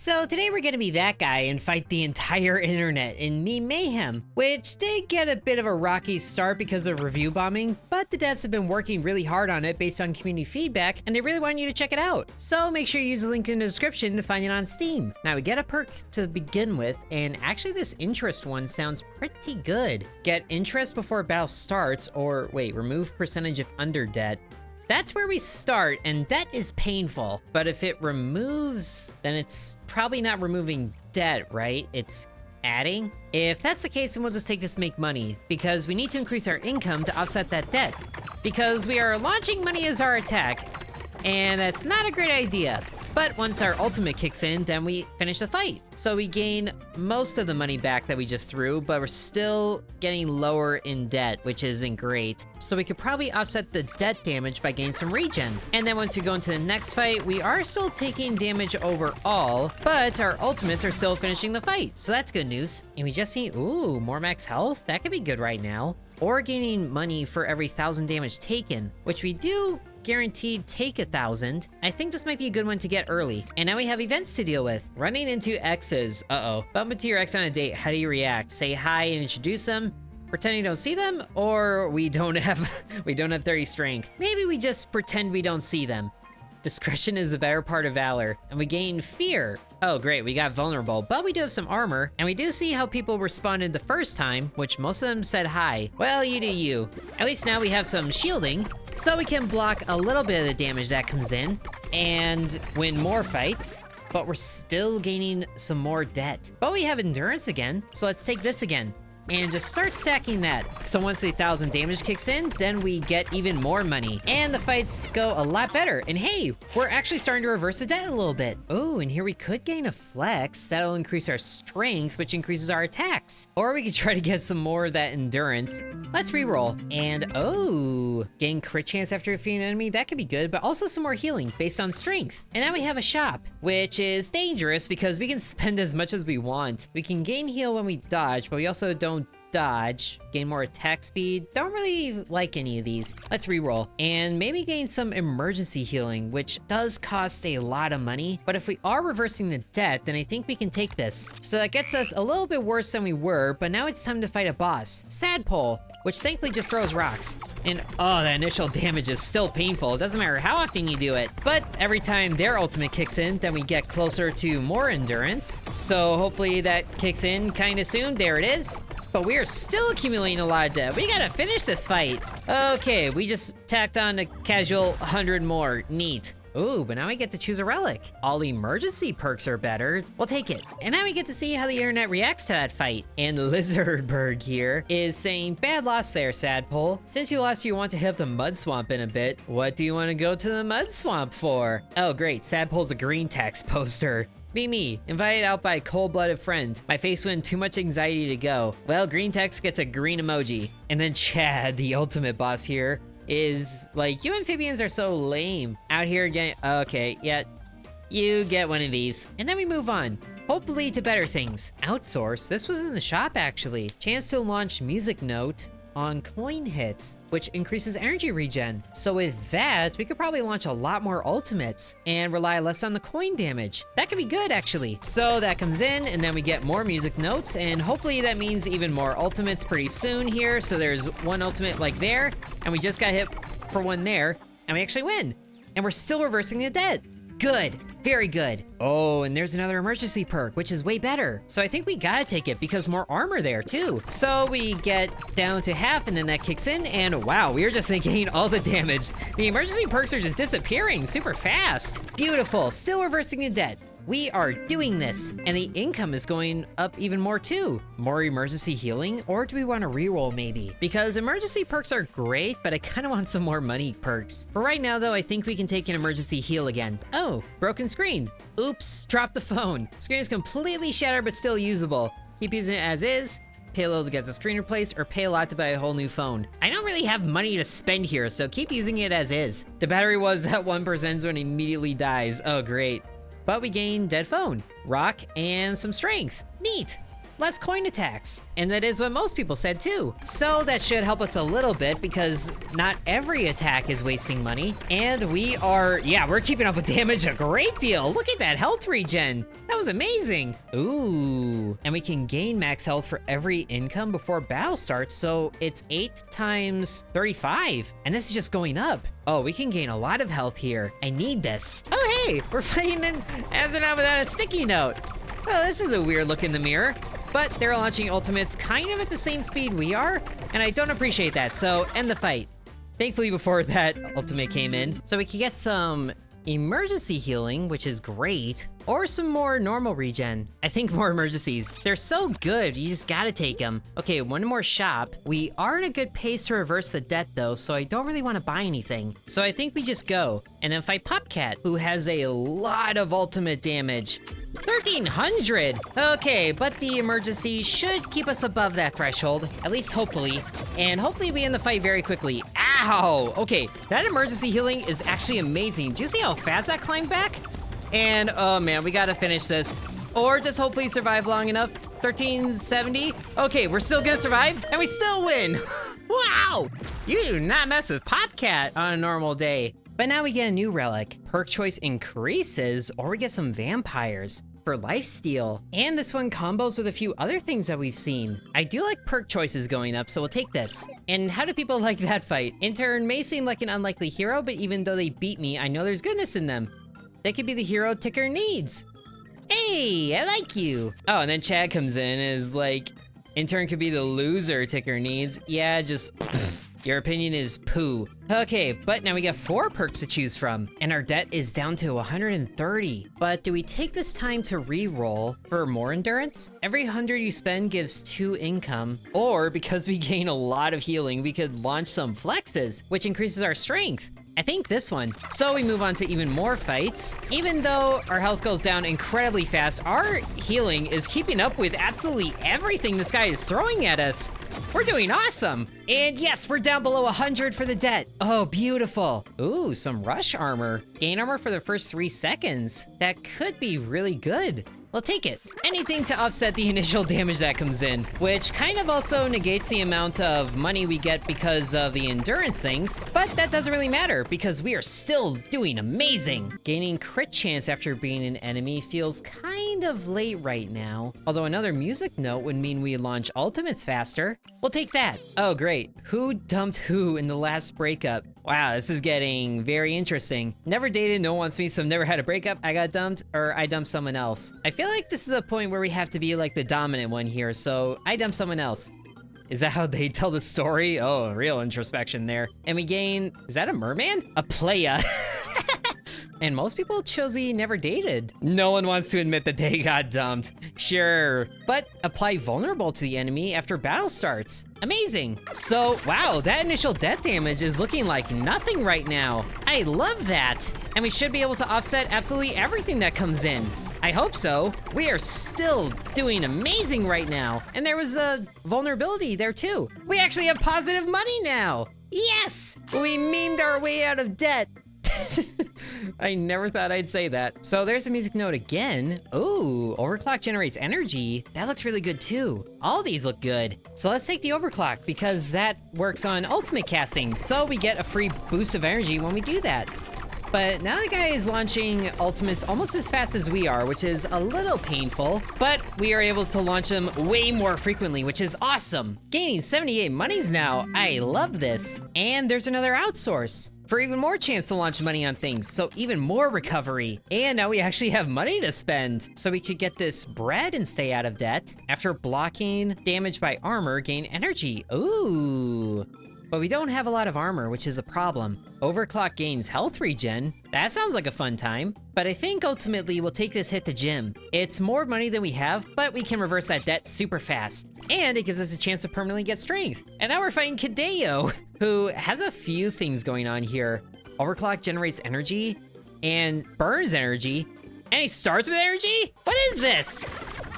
So today we're gonna be that guy and fight the entire internet in Mayhem, which did get a bit of a rocky start because of review bombing, but the devs have been working really hard on it based on community feedback, and they really want you to check it out. So make sure you use the link in the description to find it on Steam. Now we get a perk to begin with, and actually this interest one sounds pretty good. Get interest before battle starts, or wait, remove percentage of under debt. That's where we start, and debt is painful. But if it removes, then it's probably not removing debt, right? It's adding? If that's the case, then we'll just take this to make money, because we need to increase our income to offset that debt. Because we are launching money as our attack, and that's not a great idea. But once our ultimate kicks in, then we finish the fight. So we gain most of the money back that we just threw, but we're still getting lower in debt, which isn't great. So we could probably offset the debt damage by getting some regen. And then once we go into the next fight, we are still taking damage overall, but our ultimates are still finishing the fight. So that's good news. And we just need, ooh, more max health? That could be good right now. Or gaining money for every 1,000 damage taken, which we do guaranteed take 1,000. I think this might be a good one to get early. And now we have events to deal with. Running into exes. Uh-oh. Bump into your ex on a date. How do you react? Say hi and introduce them? Pretend you don't see them? Or we don't have 30 strength. Maybe we just pretend we don't see them. Discretion is the better part of valor. And we gain fear. Oh great, we got vulnerable, but we do have some armor, and we do see how people responded the first time, which most of them said hi. Well, you do you. At least now we have some shielding, so we can block a little bit of the damage that comes in, and win more fights, but we're still gaining some more debt. But we have endurance again, so let's take this again. And just start stacking that. So once the 1,000 damage kicks in, then we get even more money. And the fights go a lot better. And hey, we're actually starting to reverse the debt a little bit. Oh, and here we could gain a flex. That'll increase our strength, which increases our attacks. Or we could try to get some more of that endurance. Let's reroll. And oh, gain crit chance after defeating an enemy. That could be good, but also some more healing based on strength. And now we have a shop, which is dangerous because we can spend as much as we want. We can gain heal when we dodge, but we also don't dodge, gain more attack speed. Don't really like any of these. Let's reroll and maybe gain some emergency healing, which does cost a lot of money, but if we are reversing the debt, then I think we can take this. So that gets us a little bit worse than we were, but now it's time to fight a boss, Sadpole, which thankfully just throws rocks. And oh, the initial damage is still painful. It doesn't matter how often you do it, but every time their ultimate kicks in, then we get closer to more endurance. So hopefully that kicks in kind of soon. There it is. But we are still accumulating a lot of debt. We gotta finish this fight. Okay, we just tacked on a casual 100 more. Neat. Ooh, but now we get to choose a relic. All emergency perks are better. We'll take it. And now we get to see how the internet reacts to that fight. And Lizardberg here is saying, bad loss there, Sadpole. Since you lost, you want to hit the mud swamp in a bit. What do you want to go to the mud swamp for? Oh, great. Sadpole's a green text poster. Me, invited out by a cold-blooded friend. My face went too much anxiety to go. Well, green text gets a green emoji. And then Chad, the ultimate boss here, is like, you amphibians are so lame. Out here again, okay, yeah, you get one of these. And then we move on. Hopefully to better things. Outsource, this was in the shop actually. Chance to launch music note on coin hits, which increases energy regen. So with that, we could probably launch a lot more ultimates and rely less on the coin damage. That could be good actually. So that comes in and then we get more music notes, and hopefully that means even more ultimates pretty soon here. So there's one ultimate like there, and we just got hit for one there, and we actually win. And we're still reversing the debt. Good. Very good. Oh, and there's another emergency perk, which is way better. So I think we gotta take it because more armor there too. So we get down to half and then that kicks in, and wow, we are just getting all the damage. The emergency perks are just disappearing super fast. Beautiful, still reversing the debt. We are doing this, and the income is going up even more too. More emergency healing, or do we want to reroll maybe? Because emergency perks are great, but I kind of want some more money perks. For right now though, I think we can take an emergency heal again. Oh, broken screen. Oops, dropped the phone. Screen is completely shattered but still usable. Keep using it as is. Pay a little to get the screen replaced, or pay a lot to buy a whole new phone. I don't really have money to spend here, so keep using it as is. The battery was at 1%, so it immediately dies. Oh great. But we gain dead phone, rock, and some strength. Neat. less coin attacks. And that is what most people said too. So that should help us a little bit because not every attack is wasting money. And we're keeping up with damage a great deal. Look at that health regen. That was amazing. Ooh, and we can gain max health for every income before battle starts. So it's 8 times 35. And this is just going up. Oh, we can gain a lot of health here. I need this. Oh, hey, we're fighting an astronaut without a sticky note. Well, this is a weird look in the mirror, but they're launching ultimates kind of at the same speed we are, and I don't appreciate that, so end the fight. Thankfully, before that ultimate came in, so we can get some emergency healing, which is great, or some more normal regen. I think more emergencies. They're so good, you just gotta take them. Okay, one more shop. We are in a good pace to reverse the debt though, so I don't really want to buy anything. So I think we just go and then fight Popcat, who has a lot of ultimate damage. 1300! Okay, but the emergency should keep us above that threshold, at least hopefully, and hopefully we end the fight very quickly. Ow! Okay, that emergency healing is actually amazing. Do you see how fast that climbed back? And oh man, we gotta finish this. Or just hopefully survive long enough. 1370. Okay, we're still gonna survive, and we still win! Wow! You do not mess with Popcat on a normal day. But now we get a new relic. Perk choice increases, or we get some vampires for lifesteal. And this one combos with a few other things that we've seen. I do like perk choices going up, so we'll take this. And how do people like that fight? Intern may seem like an unlikely hero, but even though they beat me, I know there's goodness in them. They could be the hero Ticker needs. Hey, I like you. Oh, and then Chad comes in and is like, Intern could be the loser Ticker needs. Yeah, just... Your opinion is poo. Okay, but now we got 4 perks to choose from, and our debt is down to 130. But do we take this time to re-roll for more endurance? Every 100 you spend gives 2 income, or because we gain a lot of healing, we could launch some flexes, which increases our strength. I think this one. So we move on to even more fights. Even though our health goes down incredibly fast, our healing is keeping up with absolutely everything this guy is throwing at us. We're doing awesome. And yes, we're down below 100 for the debt. Oh, beautiful. Ooh, some rush armor. Gain armor for the first 3 seconds. That could be really good. We'll take it. Anything to offset the initial damage that comes in, which kind of also negates the amount of money we get because of the endurance things, but that doesn't really matter because we are still doing amazing. Gaining crit chance after being an enemy feels kind of late right now, although another music note would mean we launch ultimates faster. We'll take that. Oh, great. Who dumped who in the last breakup? Wow, this is getting very interesting. Never dated, no one wants me, so I've never had a breakup. I got dumped, or I dumped someone else. I feel like this is a point where we have to be like the dominant one here, so I dumped someone else. Is that how they tell the story? Oh, real introspection there. And we gain, is that a merman? A playa. And most people chose the never dated. No one wants to admit that they got dumped. Sure, but apply vulnerable to the enemy after battle starts. Amazing. So, wow, that initial death damage is looking like nothing right now. I love that. And we should be able to offset absolutely everything that comes in. I hope so. We are still doing amazing right now. And there was the vulnerability there too. We actually have positive money now. Yes, we memed our way out of debt. I never thought I'd say that. So there's a music note again. Ooh, overclock generates energy. That looks really good too. All these look good. So let's take the overclock because that works on ultimate casting. So we get a free boost of energy when we do that. But now the guy is launching ultimates almost as fast as we are, which is a little painful, but we are able to launch them way more frequently, which is awesome. Gaining 78 monies now. I love this. And there's another outsource for even more chance to launch money on things, so even more recovery. And now we actually have money to spend. So we could get this bread and stay out of debt. After blocking damage by armor, gain energy. Ooh. But we don't have a lot of armor, which is a problem. Overclock gains health regen. That sounds like a fun time. But I think ultimately we'll take this hit to gym. It's more money than we have, but we can reverse that debt super fast. And it gives us a chance to permanently get strength. And now we're fighting Kideo, who has a few things going on here. Overclock generates energy and burns energy. And he starts with energy? What is this?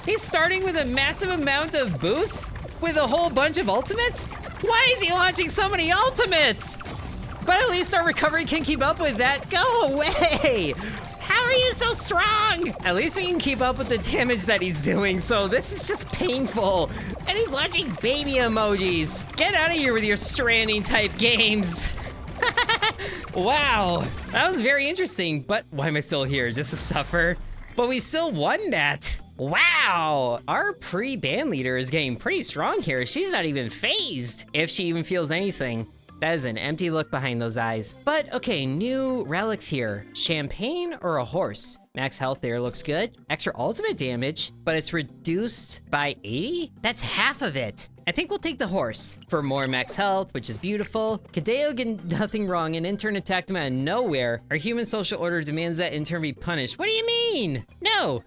He's starting with a massive amount of boosts with a whole bunch of ultimates? Why is he launching so many ultimates? But at least our recovery can keep up with that. Go away! How are you so strong? At least we can keep up with the damage that he's doing, so this is just painful. And he's launching baby emojis. Get out of here with your stranding type games. Wow, that was very interesting, but why am I still here? Just to suffer? But we still won that. Wow, our pre-band leader is getting pretty strong here. She's not even phased, if she even feels anything. That is an empty look behind those eyes. But okay, new relics here. Champagne or a horse? Max health there looks good. Extra ultimate damage, but it's reduced by 80? That's half of it. I think we'll take the horse for more max health, which is beautiful. Kideo did nothing wrong. An intern attacked him out of nowhere. Our human social order demands that intern be punished. What do you mean? No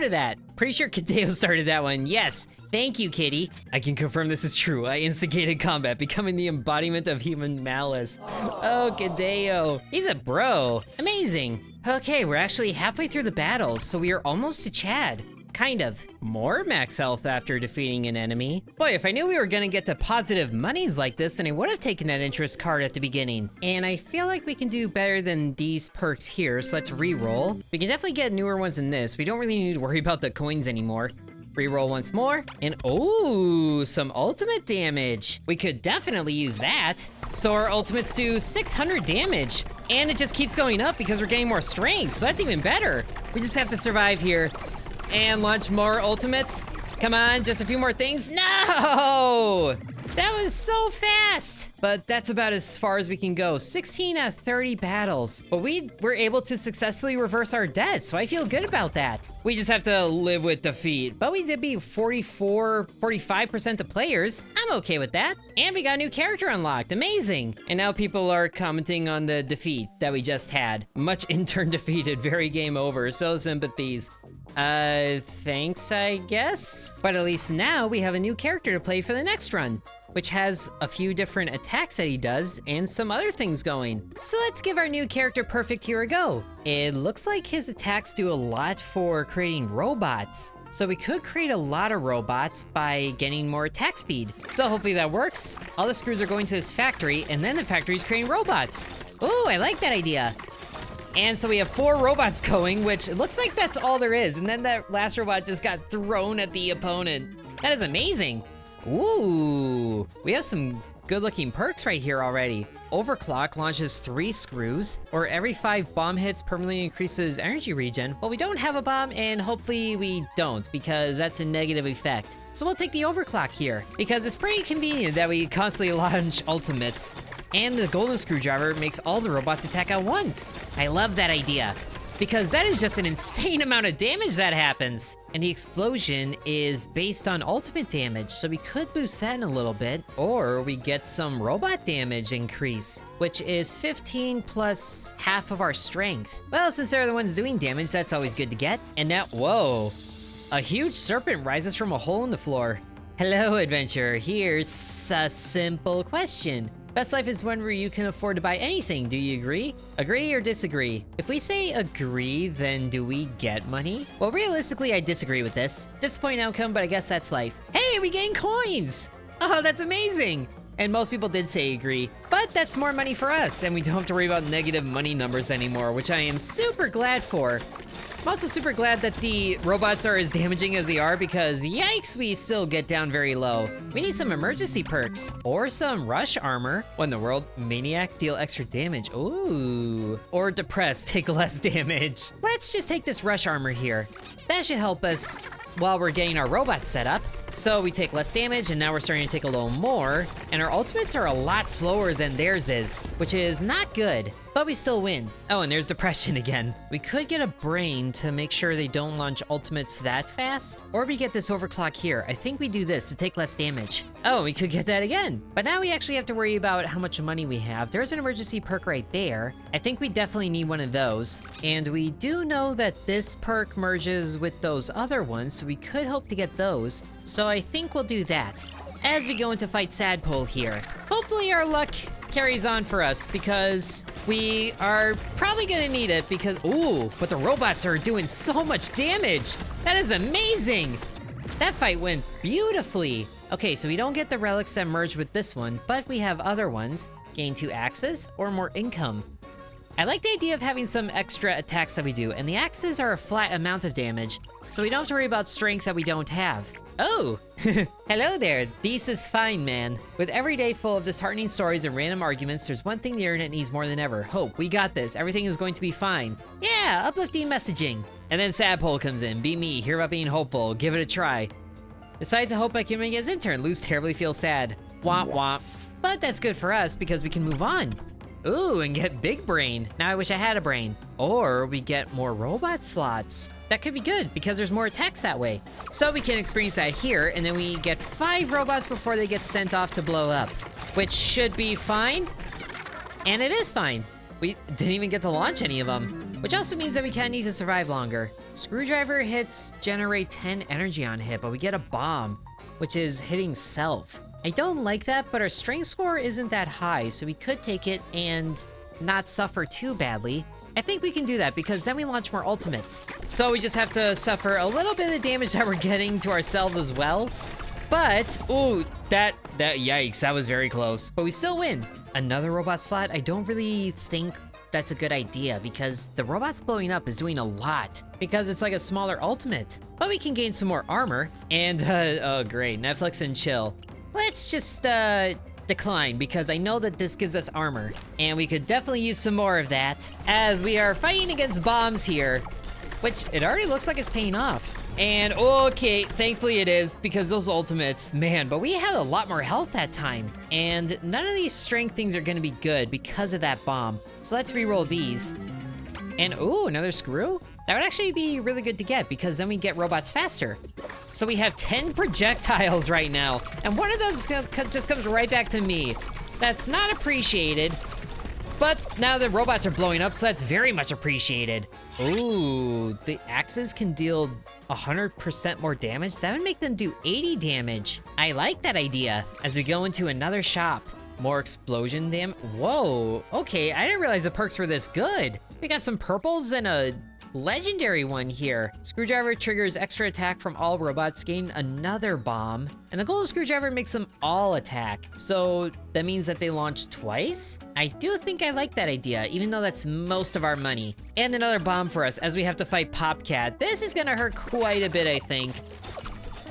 to that. Pretty sure Kideo started that one. Yes, thank you, Kitty. I can confirm this is true. I instigated combat, becoming the embodiment of human malice. Oh, Kideo. He's a bro. Amazing. Okay, we're actually halfway through the battles, so we are almost to Chad. Kind of. More max health after defeating an enemy. Boy, if I knew we were gonna get to positive monies like this, then I would have taken that interest card at the beginning. And I feel like we can do better than these perks here, so let's re-roll. We can definitely get newer ones than this. We don't really need to worry about the coins anymore. Reroll once more, and oh, some ultimate damage. We could definitely use that. So our ultimates do 600 damage, and it just keeps going up because we're getting more strength, so that's even better. We just have to survive here. And launch more ultimates. Come on, just a few more things. No! That was so fast! But that's about as far as we can go. 16 out of 30 battles. But we were able to successfully reverse our debt, so I feel good about that. We just have to live with defeat. But we did beat 45% of players. I'm okay with that. And we got a new character unlocked. Amazing. And now people are commenting on the defeat that we just had. Much intern defeated, very game over. So sympathies. Thanks, I guess? But at least now we have a new character to play for the next run, which has a few different attacks that he does and some other things going. So let's give our new character Perfect here a go. It looks like his attacks do a lot for creating robots. So we could create a lot of robots by getting more attack speed. So hopefully that works. All the screws are going to this factory, and then the factory's creating robots. Ooh, I like that idea. And so we have 4 robots going, which it looks like that's all there is. And then that last robot just got thrown at the opponent. That is amazing. Ooh, we have some good looking perks right here already. Overclock launches 3 screws, or every 5 bomb hits permanently increases energy regen. Well, we don't have a bomb, and hopefully we don't, because that's a negative effect. So we'll take the overclock here, because it's pretty convenient that we constantly launch ultimates. And the golden screwdriver makes all the robots attack at once. I love that idea, because that is just an insane amount of damage that happens. And the explosion is based on ultimate damage, so we could boost that in a little bit, or we get some robot damage increase, which is 15 plus half of our strength. Well, since they're the ones doing damage, that's always good to get. And now, whoa, a huge serpent rises from a hole in the floor. Hello, adventurer. Here's a simple question. Best life is one where you can afford to buy anything, do you agree? Agree or disagree? If we say agree, then do we get money? Well, realistically, I disagree with this. Disappointing outcome, but I guess that's life. Hey, we gain coins! Oh, that's amazing! And most people did say agree, but that's more money for us, and we don't have to worry about negative money numbers anymore, which I am super glad for. I'm also super glad that the robots are as damaging as they are, because yikes, we still get down very low. We need some emergency perks, or some rush armor. What in the world? Maniac, deal extra damage. Ooh. Or depressed, take less damage. Let's just take this rush armor here. That should help us while we're getting our robots set up. So we take less damage, and now we're starting to take a little more, and our ultimates are a lot slower than theirs is, which is not good, but we still win. Oh, and there's depression again. We could get a brain to make sure they don't launch ultimates that fast, or we get this overclock here. I think we do this to take less damage. Oh, we could get that again. But now we actually have to worry about how much money we have. There's an emergency perk right there. I think we definitely need one of those. And we do know that this perk merges with those other ones, so we could hope to get those. So I think we'll do that as we go into fight Sadpole here. Hopefully our luck carries on for us, because we are probably gonna need it, because, ooh, but the robots are doing so much damage. That is amazing. That fight went beautifully. Okay, so we don't get the relics that merge with this one, but we have other ones. Gain 2 axes or more income. I like the idea of having some extra attacks that we do, and the axes are a flat amount of damage, so we don't have to worry about strength that we don't have. Oh, hello there. This is fine, man. With every day full of disheartening stories and random arguments, there's one thing the internet needs more than ever. Hope. We got this. Everything is going to be fine. Yeah, uplifting messaging. And then Sadpole comes in. Be me. Hear about being hopeful. Give it a try. Decide to hope I can make his intern. Lose terribly, feel sad. Womp womp. But that's good for us because we can move on. Ooh, and get big brain. Now I wish I had a brain. Or we get more robot slots. That could be good because there's more attacks that way. So we can experience that here, and then we get 5 robots before they get sent off to blow up, which should be fine. And it is fine. We didn't even get to launch any of them, which also means that we kind of need to survive longer. Screwdriver hits generate 10 energy on hit, but we get a bomb, which is hitting self. I don't like that, but our strength score isn't that high, so we could take it and not suffer too badly. I think we can do that because then we launch more ultimates. So we just have to suffer a little bit of the damage that we're getting to ourselves as well. But, ooh, yikes, that was very close. But we still win. Another robot slot, I don't really think that's a good idea because the robots blowing up is doing a lot because it's like a smaller ultimate. But we can gain some more armor and, oh great, Netflix and chill. Let's just, decline because I know that this gives us armor and we could definitely use some more of that as we are fighting against bombs here, which it already looks like it's paying off. And okay, thankfully it is because those ultimates, man, but we had a lot more health that time and none of these strength things are going to be good because of that bomb. So let's re-roll these. And ooh, another screw? That would actually be really good to get because then we get robots faster. So we have 10 projectiles right now, and one of those just comes right back to me. That's not appreciated, but now the robots are blowing up, so that's very much appreciated. Ooh, the axes can deal 100% more damage. That would make them do 80 damage. I like that idea. As we go into another shop, more explosion damage. Whoa, okay, I didn't realize the perks were this good. We got some purples and a legendary one here. Screwdriver triggers extra attack from all robots, gain another bomb, and the gold screwdriver makes them all attack. So that means that they launch twice? I do think I like that idea, even though that's most of our money. And another bomb for us as we have to fight Popcat. This is gonna hurt quite a bit, I think.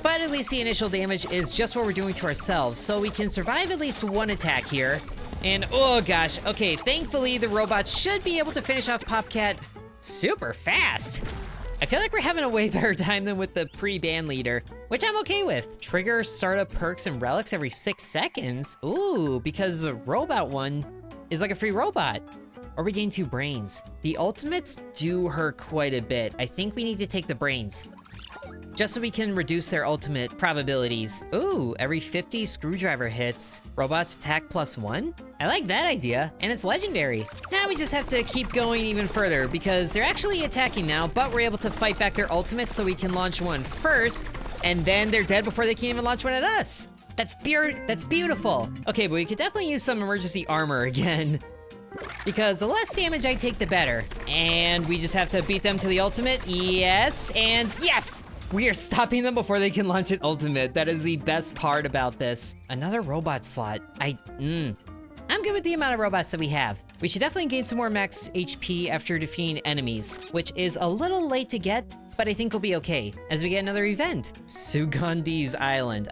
But at least the initial damage is just what we're doing to ourselves, so we can survive at least one attack here. And oh gosh, okay, thankfully the robots should be able to finish off Popcat super fast. I feel like we're having a way better time than with the pre-band leader, which I'm okay with. Trigger startup perks and relics every 6 seconds. Ooh, because the robot one is like a free robot. Or we gain 2 brains. The ultimates do hurt quite a bit. I think we need to take the brains, just so we can reduce their ultimate probabilities. Ooh, every 50 screwdriver hits, robots attack +1? I like that idea, and it's legendary. Now we just have to keep going even further because they're actually attacking now, but we're able to fight back their ultimates so we can launch one first, and then they're dead before they can even launch one at us. That's beautiful. Okay, but we could definitely use some emergency armor again, because the less damage I take, the better. And we just have to beat them to the ultimate. Yes, and yes! We are stopping them before they can launch an ultimate. That is the best part about this. Another robot slot. I'm good with the amount of robots that we have. We should definitely gain some more max HP after defeating enemies, which is a little late to get, but I think we'll be okay as we get another event. Sugandi's Island.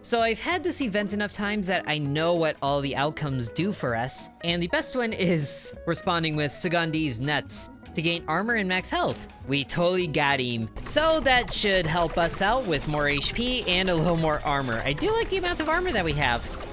So I've had this event enough times that I know what all the outcomes do for us, and the best one is responding with Sugandi's Nuts to gain armor and max health. We totally got him. So that should help us out with more HP and a little more armor. I do like the amount of armor that we have,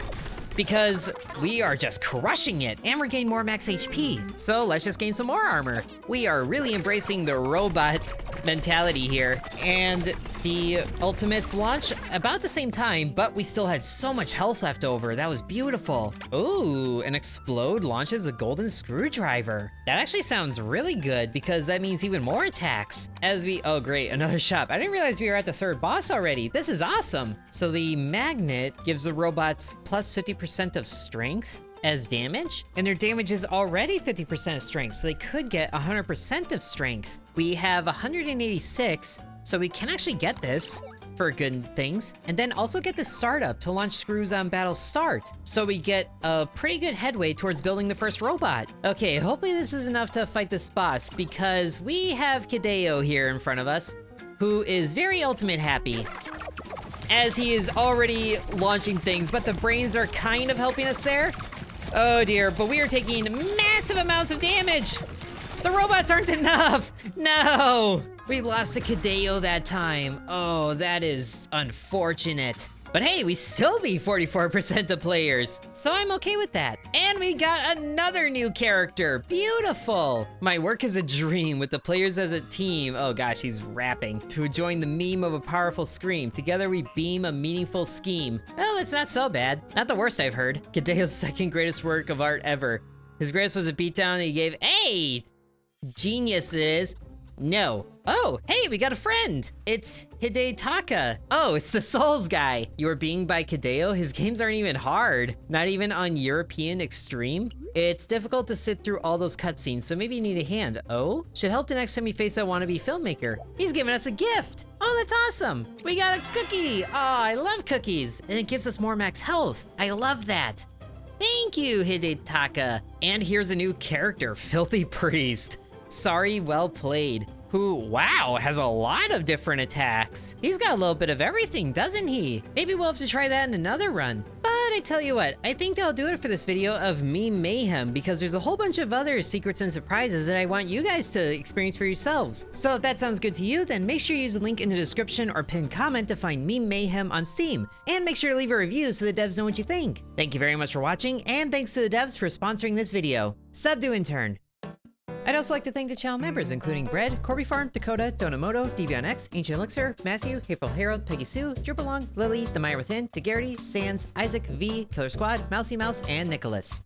because we are just crushing it, and we're gaining more max HP. So let's just gain some more armor. We are really embracing the robot mentality here, and the ultimates launch about the same time, but we still had so much health left over. That was beautiful. Ooh, an explode launches a golden screwdriver. That actually sounds really good because that means even more attacks. Oh great, another shop. I didn't realize we were at the 3rd boss already. This is awesome. So the magnet gives the robots plus 50% of strength as damage, and their damage is already 50% of strength, so they could get 100% of strength. We have 186, So we can actually get this for good things, and then also get the startup to launch screws on battle start. So we get a pretty good headway towards building the first robot. Okay, hopefully this is enough to fight this boss, because we have Kideo here in front of us, who is very ultimate happy, as he is already launching things, but the brains are kind of helping us there. Oh dear, but we are taking massive amounts of damage. The robots aren't enough. No, we lost to Kideo that time. Oh, that is unfortunate. But hey, we still beat 44% of players, so I'm okay with that. And we got another new character. Beautiful. My work is a dream with the players as a team. Oh gosh, he's rapping. To join the meme of a powerful scream. Together we beam a meaningful scheme. Well, it's not so bad. Not the worst I've heard. Kideo's second greatest work of art ever. His greatest was a beatdown he gave. Hey! Genius it is. No. Oh, hey, we got a friend. It's Hidetaka. Oh, it's the Souls guy. You are being by Kideo? His games aren't even hard. Not even on European Extreme. It's difficult to sit through all those cutscenes, so maybe you need a hand. Oh? Should help the next time you face that wannabe filmmaker. He's giving us a gift. Oh, that's awesome. We got a cookie. Oh, I love cookies. And it gives us more max health. I love that. Thank you, Hidetaka. And here's a new character, Filthy Priest. Sorry, well played. Who, wow, has a lot of different attacks. He's got a little bit of everything, doesn't he? Maybe we'll have to try that in another run. But I tell you what, I think that'll do it for this video of me Mayhem, because there's a whole bunch of other secrets and surprises that I want you guys to experience for yourselves. So if that sounds good to you, then make sure you use the link in the description or pinned comment to find me Mayhem on Steam. And make sure to leave a review so the devs know what you think. Thank you very much for watching, and thanks to the devs for sponsoring this video. Sub to Intern. I'd also like to thank the channel members, including Bread, Corby Farm, Dakota, Donamoto, DeviantX, Ancient Elixir, Matthew, Hateful Harold, Peggy Sue, Dribblelong, Lily, The Mire Within, DeGarity, Sans, Isaac, V, Killer Squad, Mousy Mouse, and Nicholas.